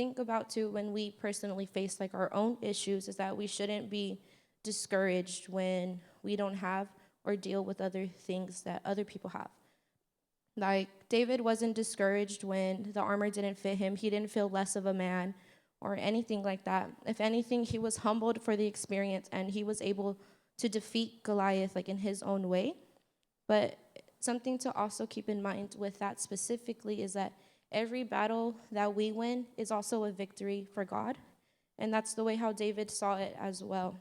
think about too when we personally face like our own issues is that we shouldn't be discouraged when we don't have or deal with other things that other people have. Like David wasn't discouraged when the armor didn't fit him. He didn't feel less of a man or anything like that. If anything, he was humbled for the experience and he was able to defeat Goliath like in his own way. But something to also keep in mind with that specifically is that every battle that we win is also a victory for God. And that's the way how David saw it as well.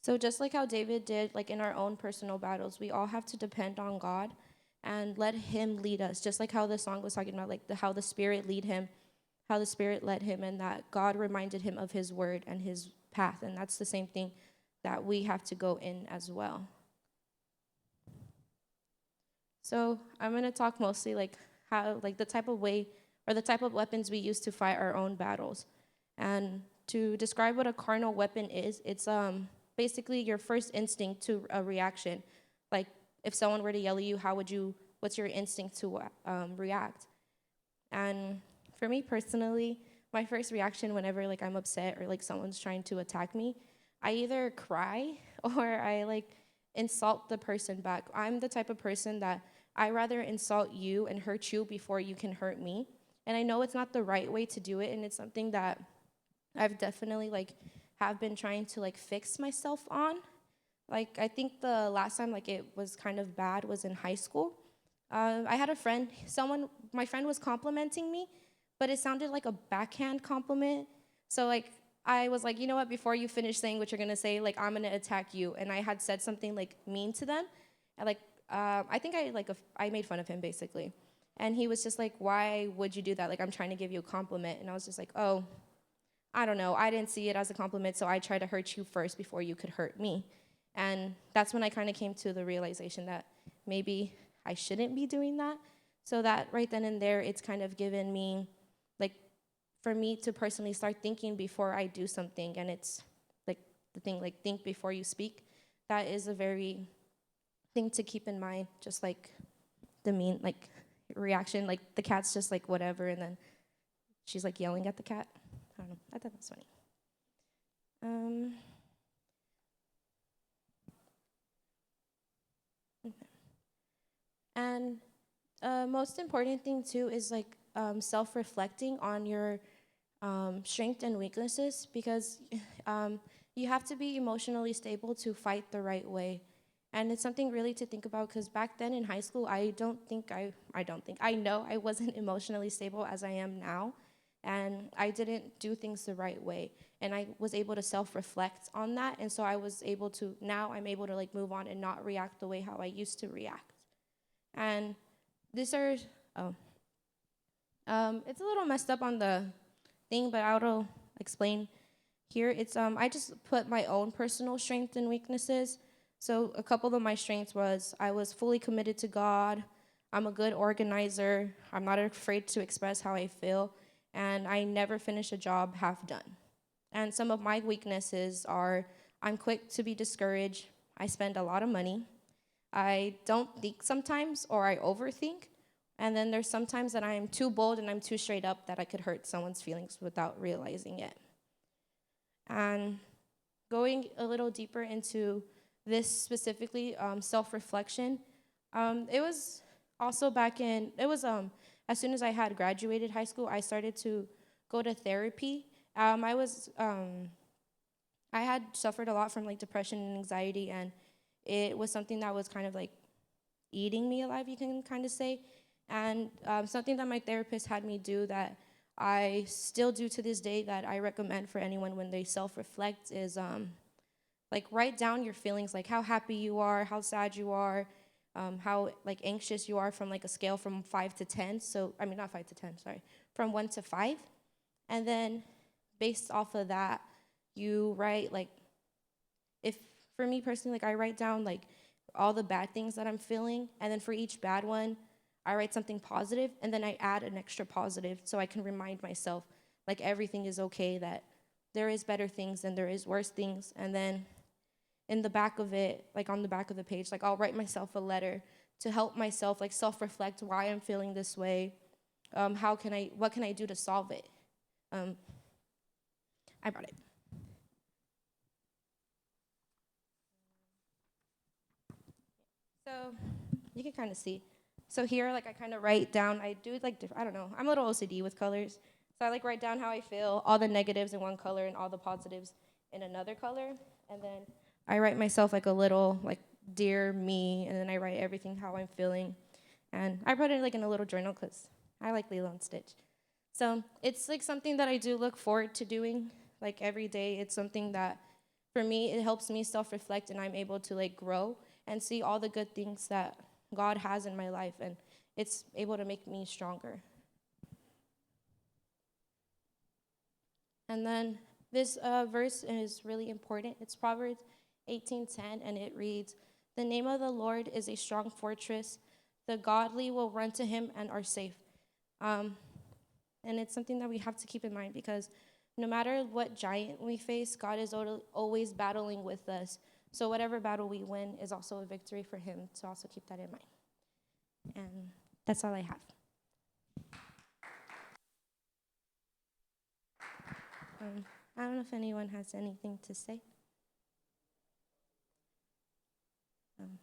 So just like how David did, like in our own personal battles, we all have to depend on God and let him lead us. Just like how the song was talking about, like how the Spirit lead him, how the Spirit led him, and that God reminded him of his word and his path. And that's the same thing that we have to go in as well. So I'm going to talk mostly like how, like the type of way or the type of weapons we use to fight our own battles. And to describe what a carnal weapon is, it's basically your first instinct to a reaction. Like if someone were to yell at you, what's your instinct to react? And for me personally, my first reaction whenever like I'm upset or like someone's trying to attack me, I either cry or I like insult the person back. I'm the type of person that I rather insult you and hurt you before you can hurt me. And I know it's not the right way to do it, and it's something that I've definitely like have been trying to like fix myself on. Like I think the last time like it was kind of bad was in high school. I had a friend, my friend was complimenting me, but it sounded like a backhand compliment. So like I was like, you know what, before you finish saying what you're gonna say, like I'm gonna attack you. And I had said something like mean to them. And like I think I made fun of him basically. And he was just like, why would you do that? Like I'm trying to give you a compliment. And I was just like, oh, I don't know. I didn't see it as a compliment, so I tried to hurt you first before you could hurt me. And that's when I kind of came to the realization that maybe I shouldn't be doing that. So that right then and there, it's kind of given me, like, for me to personally start thinking before I do something. And it's like the thing, like, think before you speak. That is a very thing to keep in mind, just like the like, reaction. Like, the cat's just like, whatever, and then she's like yelling at the cat. I don't know. I thought that was funny. And most important thing too is like self-reflecting on your strengths and weaknesses, because you have to be emotionally stable to fight the right way. And it's something really to think about, because back then in high school, I know I wasn't emotionally stable as I am now. And I didn't do things the right way. And I was able to self-reflect on that. And so now I'm able to like move on and not react the way how I used to react. And these are, it's a little messed up on the thing, but I'll explain here. It's, I just put my own personal strengths and weaknesses. So a couple of my strengths was I was fully committed to God. I'm a good organizer. I'm not afraid to express how I feel. And I never finish a job half done. And some of my weaknesses are I'm quick to be discouraged. I spend a lot of money. I don't think sometimes, or I overthink. And then there's sometimes that I am too bold and I'm too straight up that I could hurt someone's feelings without realizing it. And going a little deeper into this specifically, self-reflection, it was also as soon as I had graduated high school, I started to go to therapy. I had suffered a lot from like depression and anxiety, and it was something that was kind of like eating me alive, you can kind of say. And something that my therapist had me do that I still do to this day that I recommend for anyone when they self-reflect is like write down your feelings, like how happy you are, how sad you are, how like anxious you are from like a scale from 5 to 10. So, I mean, not 5 to 10, sorry, from 1 to 5. And then based off of that, you write like, if for me personally, like I write down like all the bad things that I'm feeling. And then for each bad one, I write something positive, and then I add an extra positive so I can remind myself like everything is okay, that there is better things and there is worse things. And then in the back of it, like on the back of the page, like I'll write myself a letter to help myself, like self-reflect why I'm feeling this way. What can I do to solve it? I brought it. So you can kind of see. So here, like I kind of write down. I do like I don't know. I'm a little OCD with colors, so I like write down how I feel, all the negatives in one color and all the positives in another color, and then I write myself like a little like dear me, and then I write everything how I'm feeling, and I put it like in a little journal because I like Lilo and Stitch. So it's like something that I do look forward to doing like every day. It's something that for me it helps me self-reflect and I'm able to like grow and see all the good things that God has in my life, and it's able to make me stronger. And then this verse is really important. It's Proverbs 18:10, and it reads, "The name of the Lord is a strong fortress. The godly will run to him and are safe." Um, and it's something that we have to keep in mind because no matter what giant we face, God is always battling with us. So whatever battle we win is also a victory for him, to also keep that in mind. And that's all I have. Um, I don't know if anyone has anything to say. Um,